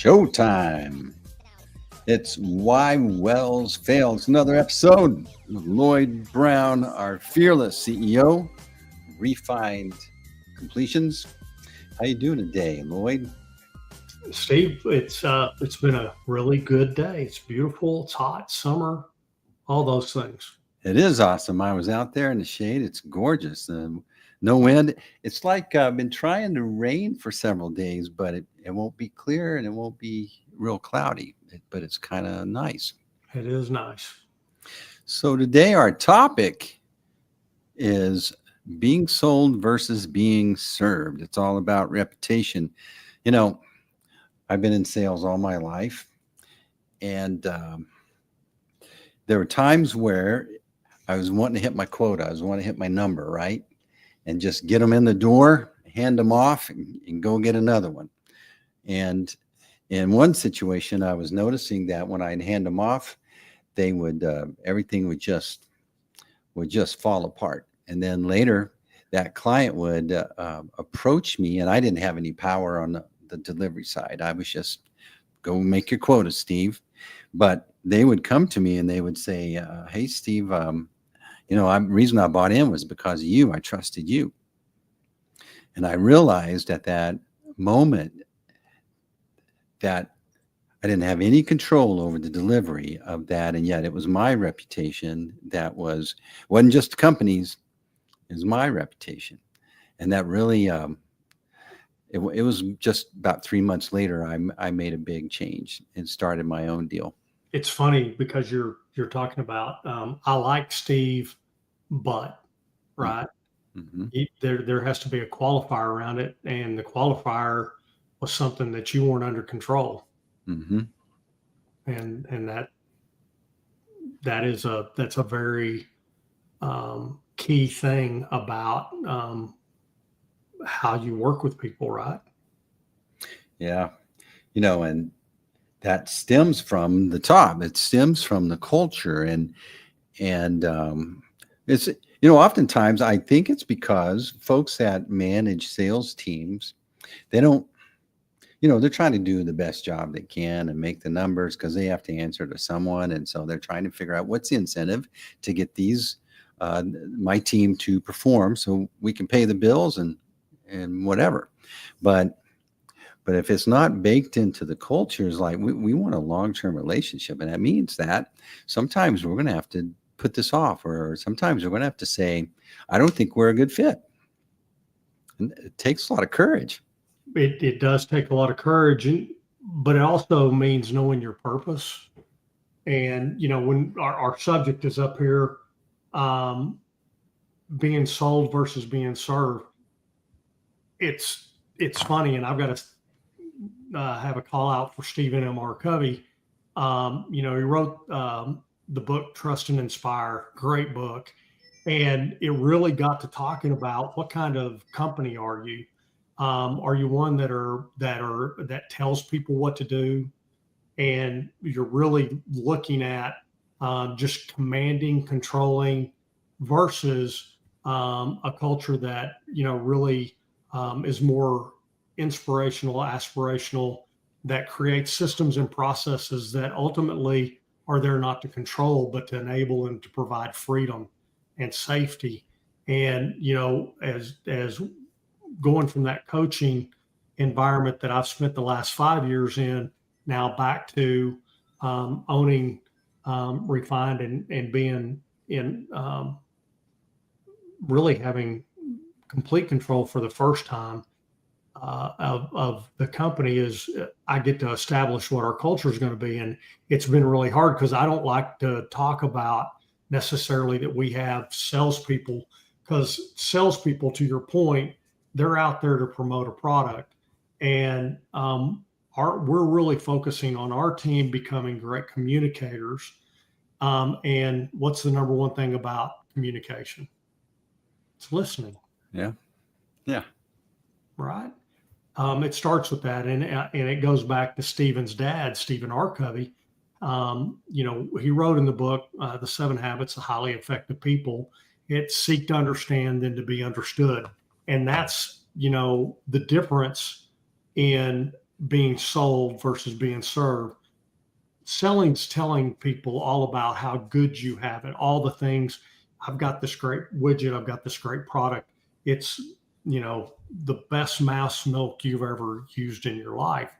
Showtime. It's Why Wells Fail. It's another episode with Lloyd Brown, our fearless CEO, Refined Completions. How you doing today, Lloyd? Steve, it's been a really good day. It's beautiful, it's hot, summer, all those things. It is awesome. I was out there in the shade. It's gorgeous. No wind. It's like I've been trying to rain for several days, but it won't be clear and it won't be real cloudy, but it's kind of nice. It is nice. So today our topic is being sold versus being served. It's all about reputation. You know, I've been in sales all my life, and there were times where I was wanting to hit my quota. I was wanting to hit my number, right? And just get them in the door, hand them off, and go get another one. And in one situation, I was noticing that when I'd hand them off, they would everything would just fall apart. And then later, that client would approach me, and I didn't have any power on the delivery side. I was just go make your quota, Steve. But they would come to me and they would say, "Hey, Steve, reason I bought in was because of you. I trusted you." And I realized at that moment that I didn't have any control over the delivery of that, and yet it was my reputation that wasn't just the company's, it was my reputation. And that really, it was just about 3 months later, I made a big change and started my own deal. It's funny because you're talking about I like Steve, but right Mm-hmm. there has to be a qualifier around it, and the qualifier was something that you weren't under control, Mm-hmm. and that's a very key thing about how you work with people, right? Yeah. And that stems from the top. It stems from the culture, and it's oftentimes I think it's because folks that manage sales teams, they don't, they're trying to do the best job they can and make the numbers because they have to answer to someone, and so they're trying to figure out what's the incentive to get these my team to perform so we can pay the bills and whatever. But if it's not baked into the culture, it's like we want a long-term relationship. And that means that sometimes we're going to have to put this off, or sometimes we're going to have to say, I don't think we're a good fit. And it takes a lot of courage. It does take a lot of courage, but it also means knowing your purpose. And, when our subject is up here, being sold versus being served, it's funny. And I've got to have a call out for Stephen M.R. Covey. He wrote the book Trust and Inspire, great book, and it really got to talking about what kind of company are you? Are you one that tells people what to do, and you're really looking at just commanding, controlling, versus a culture that really is more inspirational, aspirational, that creates systems and processes that ultimately are there not to control, but to enable and to provide freedom and safety. And, as going from that coaching environment that I've spent the last 5 years in, now back to owning Refined and being in really having complete control for the first time of the company, is I get to establish what our culture is going to be. And it's been really hard because I don't like to talk about necessarily that we have salespeople, because salespeople, to your point, they're out there to promote a product. And we're really focusing on our team becoming great communicators. And what's the number one thing about communication? It's listening. Yeah. Yeah. Right. It starts with that, and it goes back to Stephen's dad, Stephen R. Covey. He wrote in the book, The 7 Habits of Highly Effective People. It's seek to understand, then to be understood. And that's, the difference in being sold versus being served. Selling's telling people all about how good you have it, all the things. I've got this great widget, I've got this great product. It's, the best mouse milk you've ever used in your life.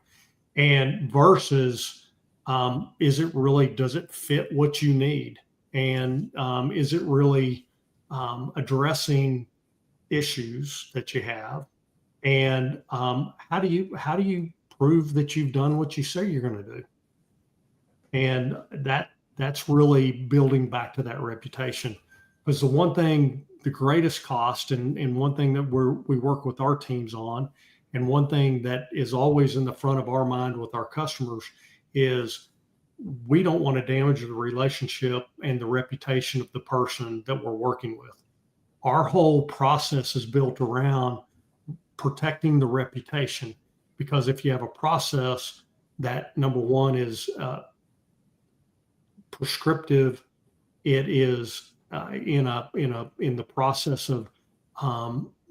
And versus, does it fit what you need? And is it really addressing issues that you have? And how do you prove that you've done what you say you're going to do? And that's really building back to that reputation. Because the greatest cost, and one thing that we work with our teams on, and one thing that is always in the front of our mind with our customers, is we don't want to damage the relationship and the reputation of the person that we're working with. Our whole process is built around protecting the reputation, because if you have a process that, number one, is prescriptive, it is in the process of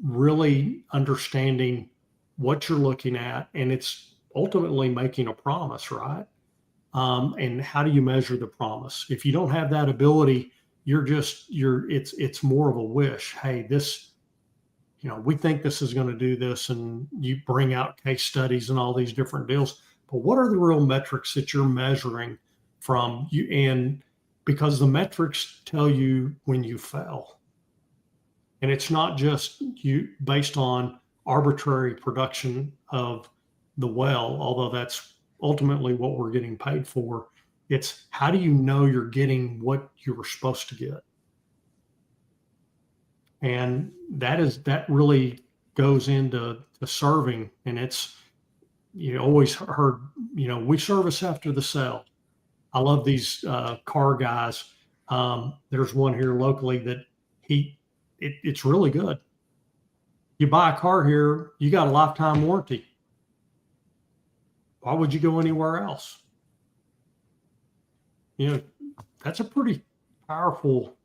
really understanding what you're looking at, and it's ultimately making a promise, right? And how do you measure the promise? If you don't have that ability, it's more of a wish. Hey, this, we think this is going to do this, and you bring out case studies and all these different deals. But what are the real metrics that you're measuring from you? And because the metrics tell you when you fail, and it's not just you based on arbitrary production of the well, although that's ultimately what we're getting paid for. It's how do you know you're getting what you were supposed to get? And that really goes into the serving. And it's, always heard, we service after the sale. I love these car guys. There's one here locally that it's really good. You buy a car here, you got a lifetime warranty. Why would you go anywhere else? That's a pretty powerful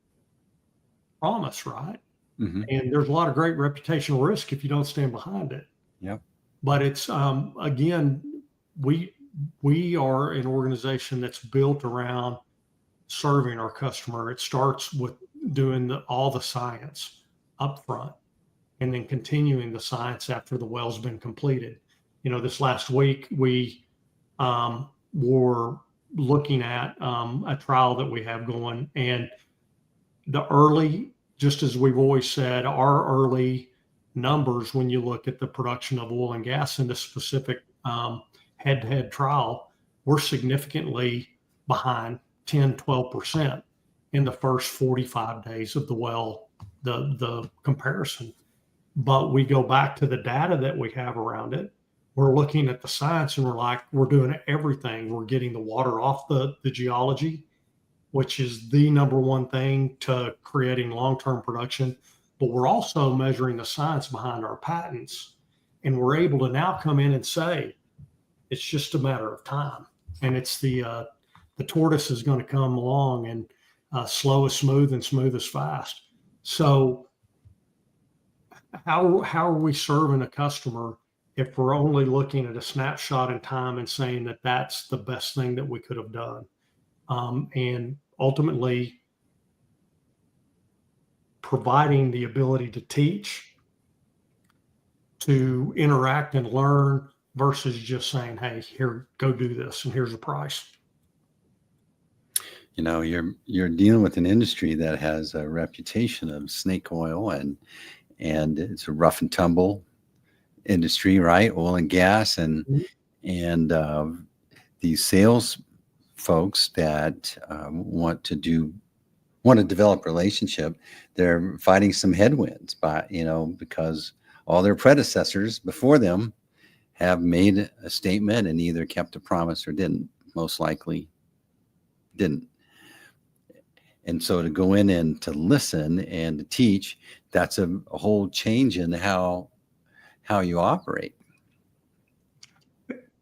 promise, right? Mm-hmm. And there's a lot of great reputational risk if you don't stand behind it. Yep. But it's again, we are an organization that's built around serving our customer. It starts with doing all the science up front, and then continuing the science after the well's been completed. This last week we were looking at a trial that we have going, and just as we've always said, our early numbers, when you look at the production of oil and gas in this specific head-to-head trial, we're significantly behind 10-12% in the first 45 days of the well, the comparison. But we go back to the data that we have around it. We're looking at the science, and we're doing everything. We're getting the water off the geology, which is the number one thing to creating long-term production. But we're also measuring the science behind our patents. And we're able to now come in and say, it's just a matter of time. And it's the tortoise is going to come along, and slow is smooth and smooth is fast. So how are we serving a customer if we're only looking at a snapshot in time and saying that that's the best thing that we could have done? And ultimately providing the ability to teach, to interact and learn, versus just saying, hey, here, go do this, and here's the price. You're dealing with an industry that has a reputation of snake oil, and it's a rough and tumble industry, right? Oil and gas, and these sales folks that want to develop relationship, they're fighting some headwinds because all their predecessors before them have made a statement and either kept a promise or didn't. Most likely didn't. And so to go in and to listen and to teach, that's a whole change in how you operate.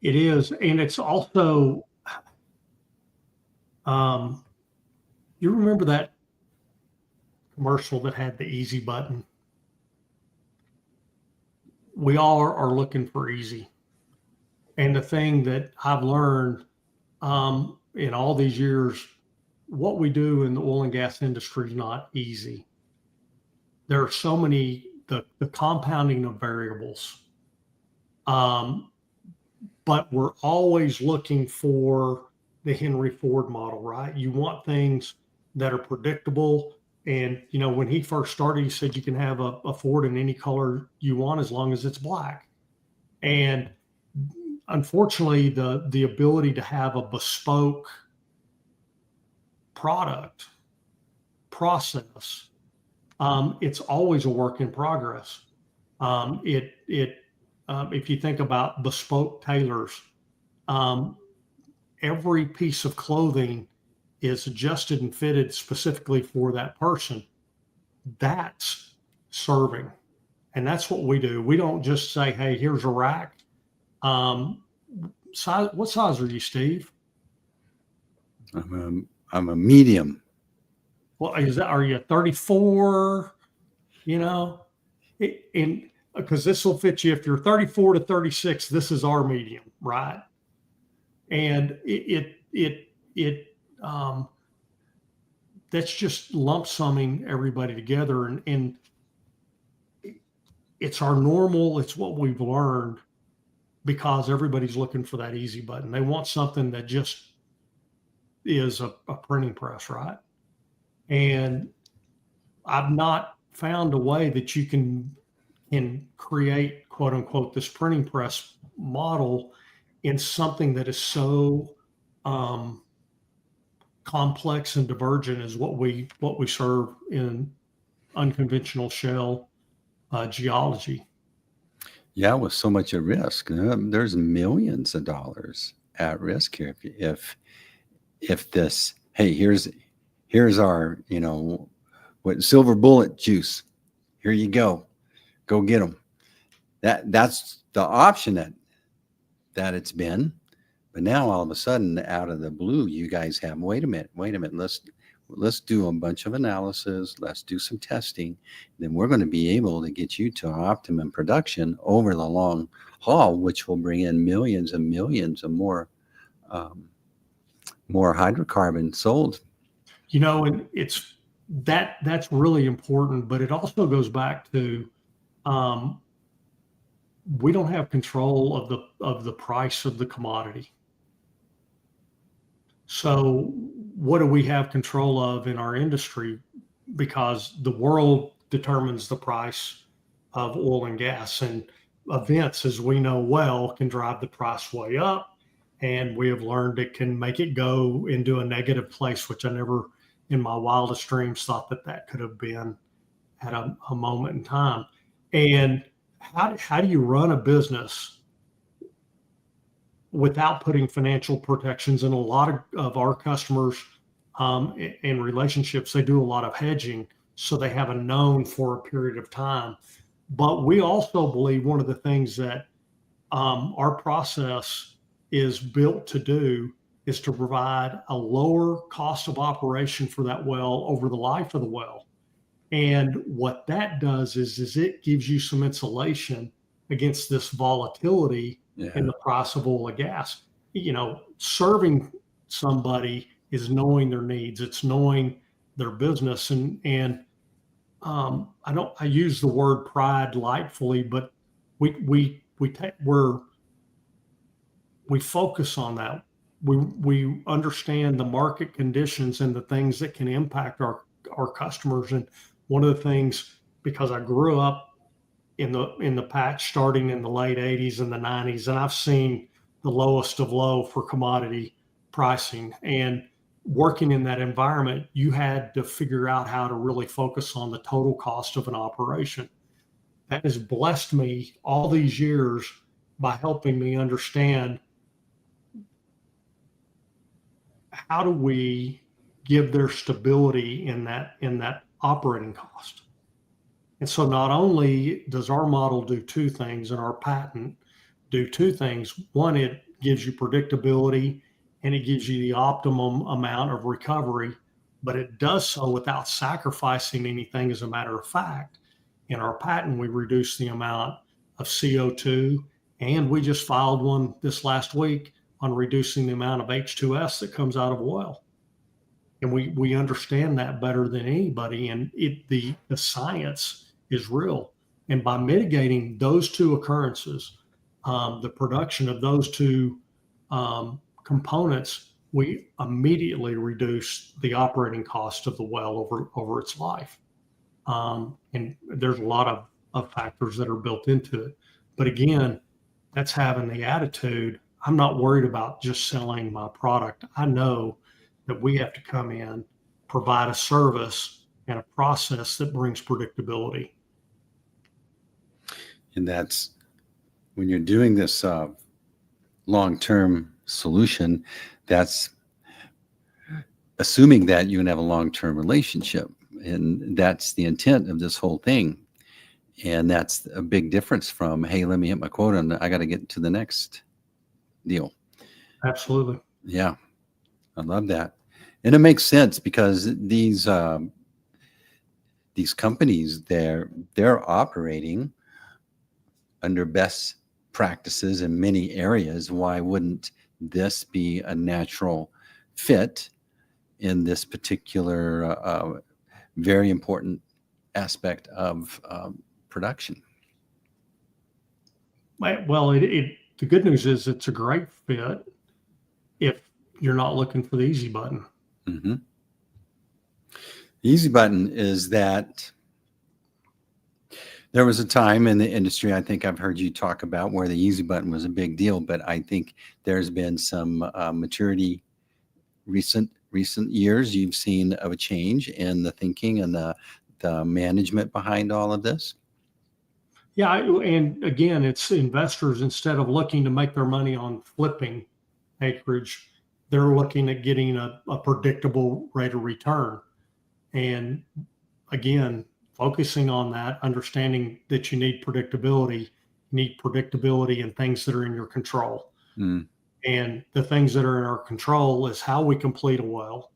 It is. And it's also, you remember that commercial that had the easy button? We all are looking for easy. And the thing that I've learned in all these years, what we do in the oil and gas industry is not easy. There are so many, the compounding of variables. But we're always looking for the Henry Ford model, right? You want things that are predictable. And, you know, when he first started, he said you can have a Ford in any color you want as long as it's black. And unfortunately, the ability to have a bespoke product process, it's always a work in progress. If you think about bespoke tailors, um, every piece of clothing is adjusted and fitted specifically for that person. That's serving. And that's what we do. We don't just say, hey, here's a rack. What size are you, Steve? I'm a medium. Well, are you 34? You know, and because this will fit you. If you're 34 to 36, this is our medium, right? And that's just lump summing everybody together, and it's our normal. It's what we've learned because everybody's looking for that easy button. They want something that just is a printing press, right? And I've not found a way that you can create, quote unquote, this printing press model in something that is so complex and divergent as what we serve in unconventional shell geology. Yeah, with so much at risk. There's millions of dollars at risk here. If this, hey, here's our, what silver bullet juice. Here you go get them. That's the option that it's been. But now all of a sudden, out of the blue, you guys have, wait a minute, let's do a bunch of analysis, let's do some testing, then we're going to be able to get you to optimum production over the long haul, which will bring in millions and millions of more hydrocarbon sold. And that's really important, but it also goes back to we don't have control of the price of the commodity. So what do we have control of in our industry? Because the world determines the price of oil and gas, and events, as we know well, can drive the price way up. And we have learned it can make it go into a negative place, which I never in my wildest dreams thought that could have been at a moment in time. And how do you run a business without putting financial protections? And a lot of our customers and relationships, they do a lot of hedging, so they have a known for a period of time. But we also believe one of the things that our process is built to do is to provide a lower cost of operation for that well over the life of the well. And what that does is it gives you some insulation against this volatility in the price of oil and gas. Serving somebody is knowing their needs. It's knowing their business. And I use the word pride lightfully, but we focus on that. We understand the market conditions and the things that can impact our customers. And one of the things, because I grew up in the patch starting in the late 80s and the 90s, and I've seen the lowest of low for commodity pricing. And working in that environment, you had to figure out how to really focus on the total cost of an operation. That has blessed me all these years by helping me understand how do we give there stability in that operating cost. And so not only does our model do two things, and our patent do two things. One, it gives you predictability and it gives you the optimum amount of recovery, but it does so without sacrificing anything. As a matter of fact, in our patent, we reduce the amount of CO2 And we just filed one this last week on reducing the amount of H2S that comes out of oil. And we understand that better than anybody. And the science is real. And by mitigating those two occurrences, the production of those two components, we immediately reduce the operating cost of the well over its life. And there's a lot of factors that are built into it. But again, that's having the attitude, I'm not worried about just selling my product. I know that we have to come in, provide a service and a process that brings predictability. And that's when you're doing this long-term solution, that's assuming that you can have a long-term relationship. And that's the intent of this whole thing. And that's a big difference from, hey, let me hit my quota and I got to get to the next deal. Absolutely. Yeah, I love that. And it makes sense because these companies, they're operating under best practices in many areas. Why wouldn't this be a natural fit in this particular very important aspect of production? Well, the good news is it's a great fit if you're not looking for the easy button. Mm-hmm. The easy button is that there was a time in the industry, I think I've heard you talk about, where the easy button was a big deal, but I think there's been some maturity recent years. You've seen of a change in the thinking and the management behind all of this. Yeah, and again, it's investors, instead of looking to make their money on flipping acreage, they're looking at getting a predictable rate of return. And again, focusing on that, understanding that you need predictability in things that are in your control. Mm. And the things that are in our control is how we complete a well,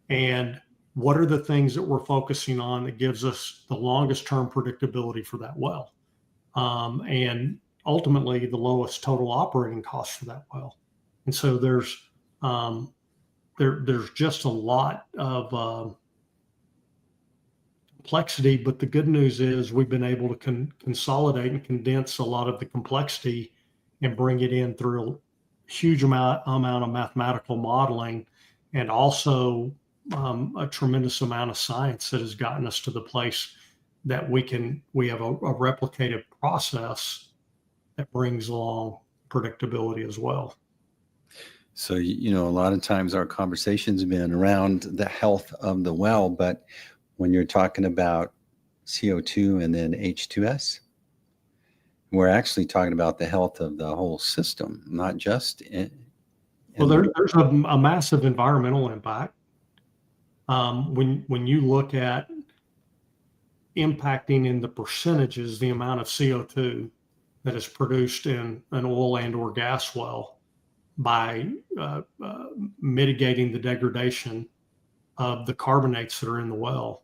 and what are the things that we're focusing on that gives us the longest term predictability for that well, and ultimately the lowest total operating cost for that well. And so there's just a lot of complexity, but the good news is we've been able to consolidate and condense a lot of the complexity and bring it in through a huge amount of mathematical modeling, and also a tremendous amount of science that has gotten us to the place that we have a replicated process that brings along predictability as well. So, a lot of times our conversations have been around the health of the well, but when you're talking about CO2 and then H2S, we're actually talking about the health of the whole system, not just well, there's a massive environmental impact. When you look at impacting in the percentages, the amount of CO2 that is produced in an oil and or gas well by mitigating the degradation of the carbonates that are in the well,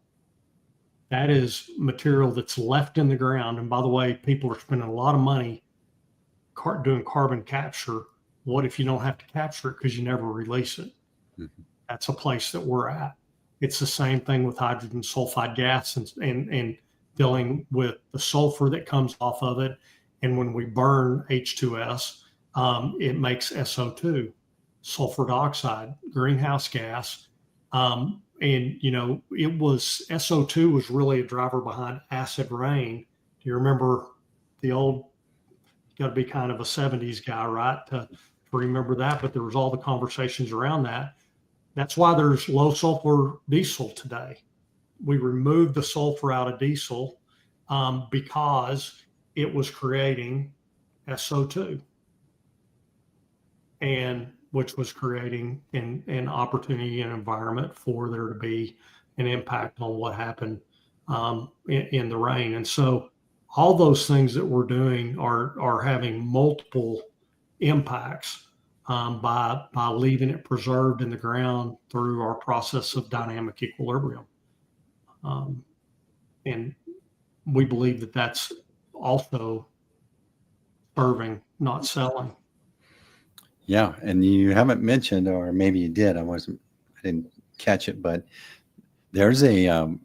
that is material that's left in the ground. And by the way, people are spending a lot of money doing carbon capture. What if you don't have to capture it because you never release it? Mm-hmm. That's a place that we're at. It's the same thing with hydrogen sulfide gas and dealing with the sulfur that comes off of it. And when we burn H2S, it makes SO2, sulfur dioxide, greenhouse gas. And it was SO2 was really a driver behind acid rain. Do you remember the old? Got to be kind of a 70s guy, right, to remember that. But there was all the conversations around that. That's why there's low sulfur diesel today. We removed the sulfur out of diesel because it was creating SO2, and which was creating an opportunity and environment for there to be an impact on what happened in the rain. And so all those things that we're doing are having multiple impacts by leaving it preserved in the ground through our process of dynamic equilibrium. And we believe that that's also serving, not selling. Yeah, and you haven't mentioned, or maybe you did. I didn't catch it, but there's an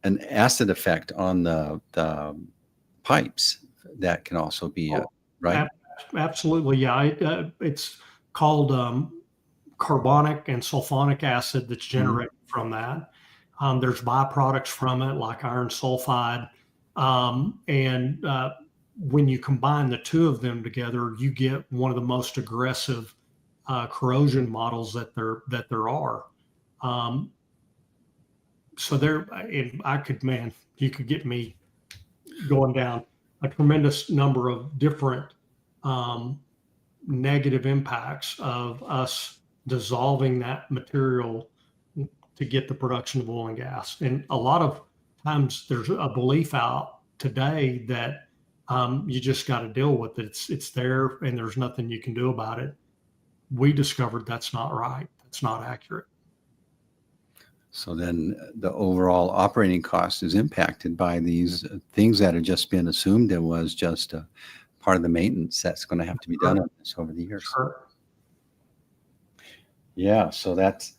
acid effect on the pipes that can also be right. Absolutely, yeah. It's called carbonic and sulfonic acid that's Mhm. generated from that. There's byproducts from it, like iron sulfide, and when you combine the two of them together, you get one of the most aggressive corrosion models that there are. Um, so there, I could, man, you could get me going down a tremendous number of different um, negative impacts of us dissolving that material to get the production of oil and gas. And a lot of times there's a belief out today that you just got to deal with it. It's there and there's nothing you can do about it. We discovered that's not right. That's not accurate. So then the overall operating cost is impacted by these things that have just been assumed it was just a part of the maintenance that's going to have to be done on this over the years. Sure. Yeah, so that's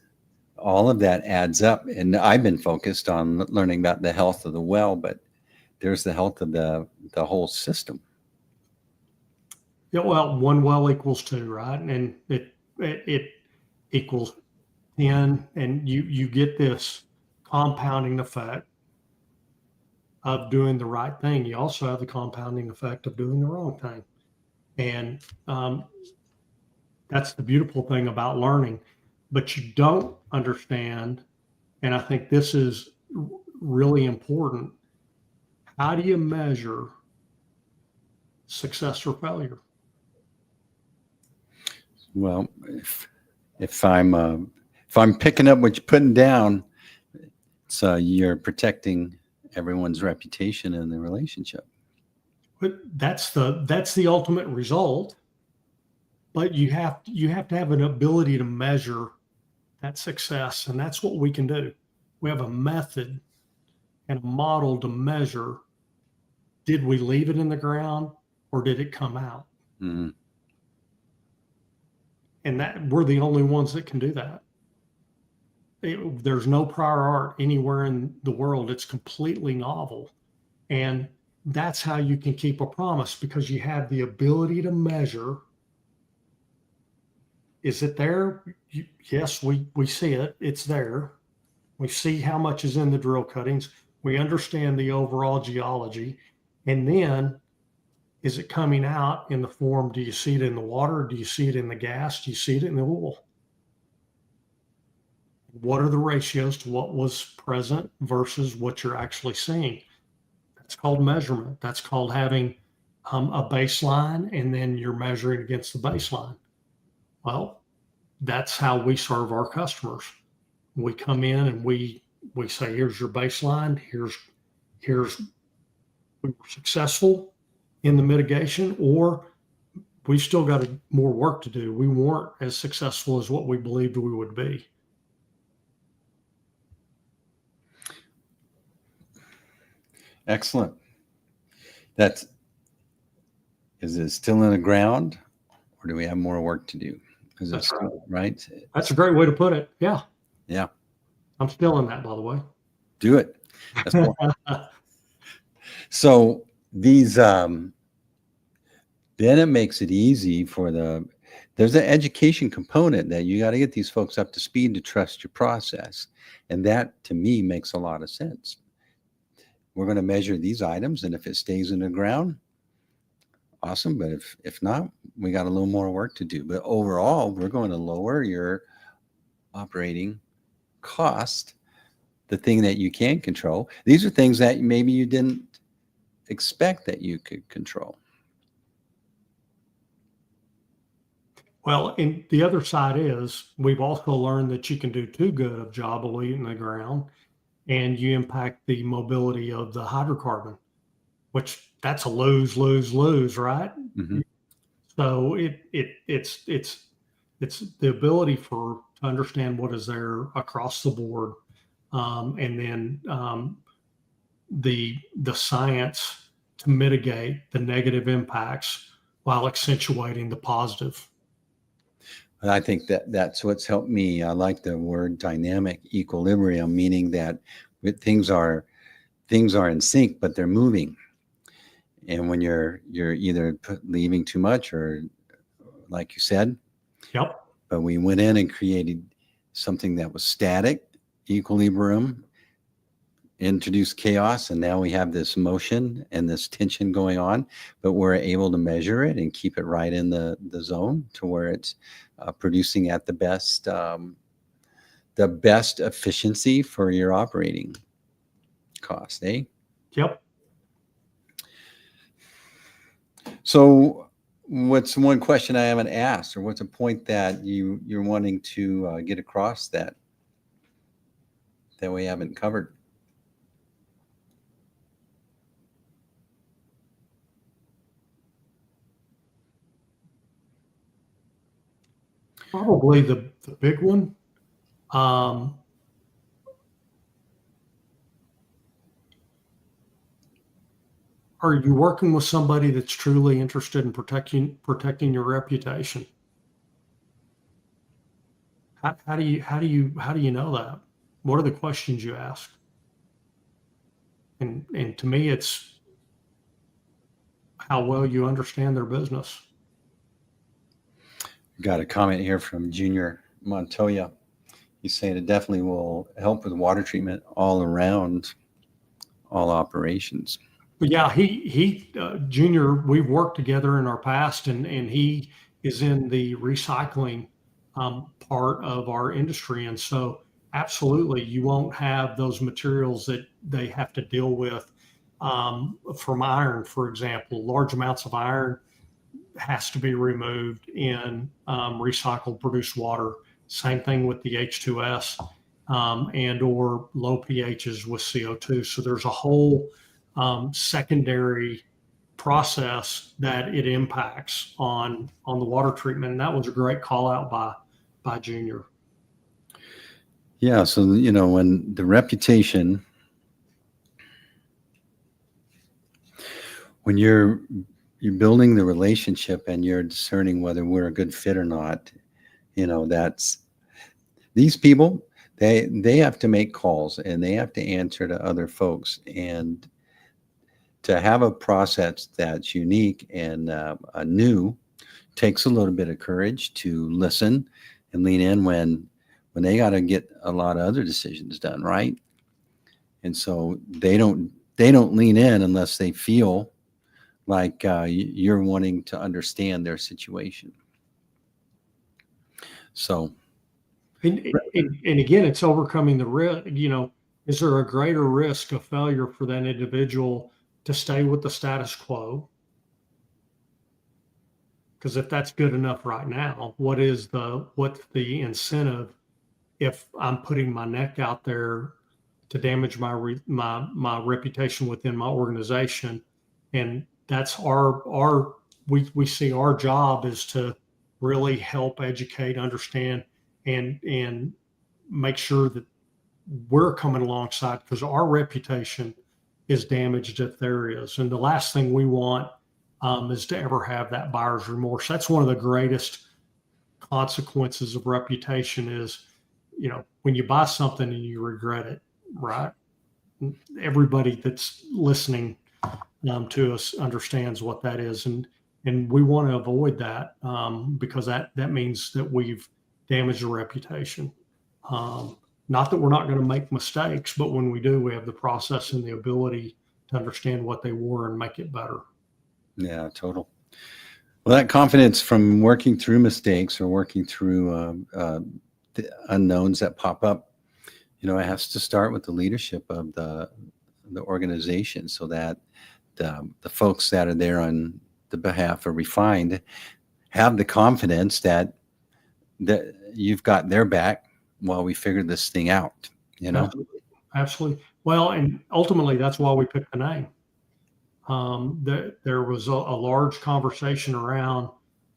all of that adds up. And I've been focused on learning about the health of the well, but there's the health of the whole system. Yeah, well, one well equals two, right? And it equals 10, and you get this compounding effect of doing the right thing. You also have the compounding effect of doing the wrong thing. And that's the beautiful thing about learning. But you don't understand, and I think this is really important. How do you measure success or failure? Well, if I'm picking up what you're putting down, so you're protecting everyone's reputation in the relationship. But that's the ultimate result. But you have to have an ability to measure that success, and that's what we can do. We have a method and a model to measure: did we leave it in the ground or did it come out? Mm-hmm. And that we're the only ones that can do that. There's no prior art anywhere in the world. It's completely novel. And that's how you can keep a promise, because you have the ability to measure. Is it there? Yes, we see it. It's there. We see how much is in the drill cuttings. We understand the overall geology. And then, is it coming out in the form? Do you see it in the water? Do you see it in the gas? Do you see it in the oil? What are the ratios to what was present versus what you're actually seeing? That's called measurement. That's called having a baseline, and then you're measuring against the baseline. Well, that's how we serve our customers. We come in and we say, here's your baseline. Here's we were successful in the mitigation, or we still got more work to do. We weren't as successful as what we believed we would be. Excellent. Is it still in the ground, or do we have more work to do? Is it still, right? That's a great way to put it. Yeah. Yeah. I'm still in that, by the way. Do it. That's more. So these, then it makes it easy for there's an education component that you got to get these folks up to speed to trust your process. And that to me makes a lot of sense. We're going to measure these items, and if it stays in the ground, awesome. But if not, we got a little more work to do. But overall, we're going to lower your operating cost, the thing that you can control. These are things that maybe you didn't expect that you could control. Well, and the other side is we've also learned that you can do too good of job of leaving the ground, and you impact the mobility of the hydrocarbon, which that's a lose, lose, lose, right? Mm-hmm. So it's the ability to understand what is there across the board, and then the science to mitigate the negative impacts while accentuating the positive. And I think that's what's helped me. I like the word dynamic equilibrium, meaning that things are in sync, but they're moving. And when you're either leaving too much, or like you said, Yep. but we went in and created something that was static, equilibrium, introduced chaos, and now we have this motion and this tension going on, but we're able to measure it and keep it right in the zone to where it's producing at the best efficiency for your operating cost, eh? Yep. So what's one question I haven't asked, or what's a point that you're wanting to get across that we haven't covered? Probably the big one. Are you working with somebody that's truly interested in protecting your reputation? How do you know that? What are the questions you ask? And to me, it's how well you understand their business. Got a comment here from Junior Montoya. He's saying it definitely will help with water treatment all around all operations. But yeah, he Junior, we've worked together in our past, and he is in the recycling part of our industry, and so absolutely, you won't have those materials that they have to deal with from iron, for example. Large amounts of iron has to be removed in recycled produced water. Same thing with the H2S and or low pHs with CO2. So there's a whole secondary process that it impacts on the water treatment. And that was a great call out by Junior. Yeah. So, when the reputation, when you're building the relationship and you're discerning whether we're a good fit or not, that's these people, they have to make calls and they have to answer to other folks, and to have a process that's unique and new takes a little bit of courage to listen and lean in when they got to get a lot of other decisions done, right? And so they don't lean in unless they feel like you're wanting to understand their situation. So, and again, it's overcoming the risk. Is there a greater risk of failure for that individual to stay with the status quo? Because if that's good enough right now, what's the incentive if I'm putting my neck out there to damage my reputation within my organization? And that's we see our job is to really help educate, understand, and make sure that we're coming alongside, because our reputation is damaged if there is. And the last thing we want is to ever have that buyer's remorse. That's one of the greatest consequences of reputation is, when you buy something and you regret it, right? Everybody that's listening to us understands what that is. And we want to avoid that because that means that we've damaged a reputation. Not that we're not going to make mistakes, but when we do, we have the process and the ability to understand what they were and make it better. Yeah, total. Well, that confidence from working through mistakes or working through the unknowns that pop up, it has to start with the leadership of the organization, so that the folks that are there on the behalf of Refined have the confidence that you've got their back while we figure this thing out, Absolutely. Well, and ultimately that's why we picked the name. There was a large conversation around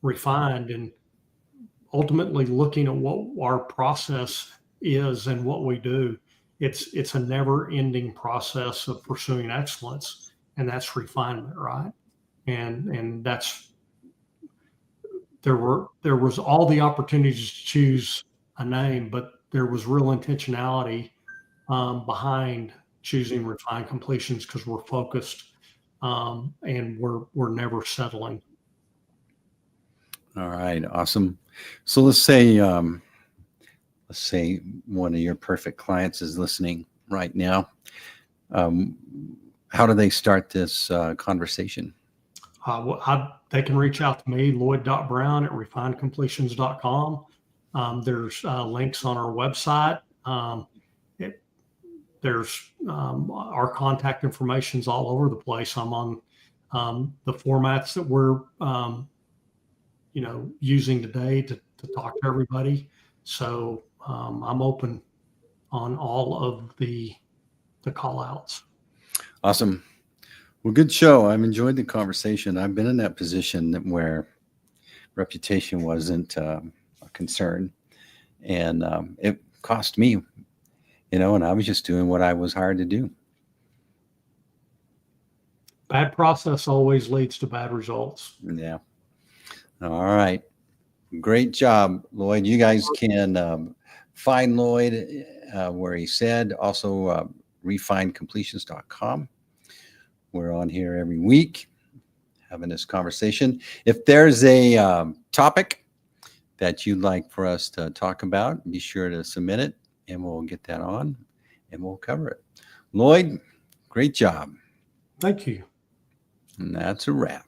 Refined, and ultimately looking at what our process is and what we do. It's a never ending process of pursuing excellence. and that's refinement, right? And that's, there was all the opportunities to choose a name, but there was real intentionality behind choosing refined completions, because we're focused, and we're never settling. All right, awesome. So let's say one of your perfect clients is listening right now. How do they start this conversation? They can reach out to me, lloyd.brown@refinedcompletions.com. There's links on our website. There's our contact information's all over the place. I'm on the formats that we're using today to talk to everybody. So I'm open on all of the call outs. Awesome. Well, good show. I've enjoyed the conversation. I've been in that position where reputation wasn't a concern, and it cost me, and I was just doing what I was hired to do. Bad process always leads to bad results. Yeah. All right. Great job, Lloyd. You guys can find Lloyd where he said, also refinedcompletions.com. We're on here every week having this conversation. If there's a topic that you'd like for us to talk about, be sure to submit it and we'll get that on and we'll cover it. Lloyd, great job. Thank you. And that's a wrap.